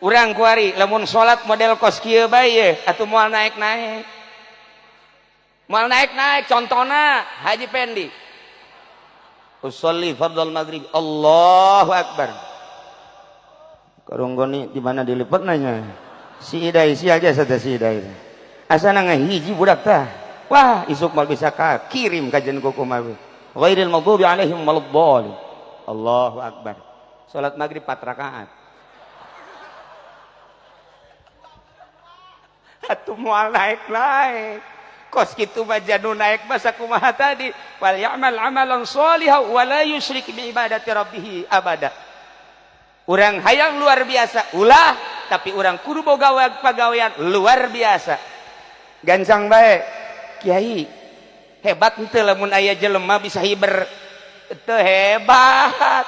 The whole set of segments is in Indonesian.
urang kuari lamun salat model kos kieu bae atuh moal naik-naik. Moal naik-naik contohna Haji Pendi. Usolli fardal maghrib Allahu akbar. Karonggoni di mana dilipat nanya. Si Idai si aja sada si Idai. Asana ngahiji budak tah. Wah, isuk mal bisa ka kirim kajian kuku mah. Ghairil maghdubi alaihim waladdallin. Allahu akbar. Salat maghrib 4 rakaat. Atuh moal naik-naik. Kos kitu mah janu naik masa kumaha tadi. Wal ya'mal amalan sholihan wa la yusyrik bi ibadati rabbih abada. Urang hayang luar biasa ulah tapi urang kudu boga pagawean luar biasa. Gancang bae. Kiai hebat henteu lamun aya jelema bisa hiber teu hebat.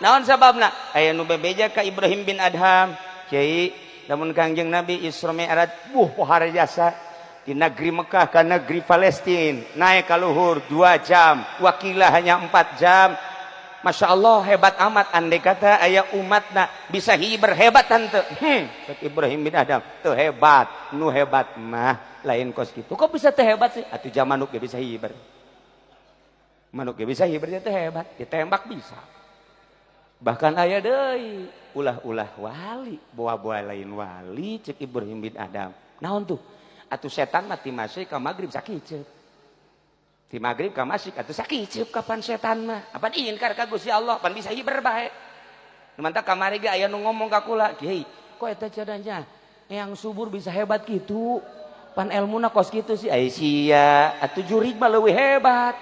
Naon sababna? Aya nu bebeja ka Ibrahim bin Adham. Kiai lamun Kangjeng Nabi Isra Mi'raj pohara jasa di negeri Mekah ke negeri Palestina naik ke luhur 2 jam wakilah hanya 4 jam. Masya Allah hebat amat andai kata ayah umatna bisa hiber hebat tante Ibrahim bin Adam tuh hebat nu hebat mah lain kos gitu kok bisa tuh hebat sih atuh jam manuk bisa hiber manuk bisa hiber itu hebat ditembak bisa bahkan ayah deui ulah-ulah wali bawa-bawa lain wali cek Ibrahim bin Adam naon tuh atuh setan mati masih ka magrib sakiceuk di maghrib ka masjid atuh sakiceuk kapan setan mah apan ingkar ka Gusti Allah pan bisa hiber bae mantap kamari ge aya nu ngomong ka kula Kiai kok eta cadanya yang subur bisa hebat gitu pan elmuna kos kitu sih ai sia atuh jurig mah leuwih hebat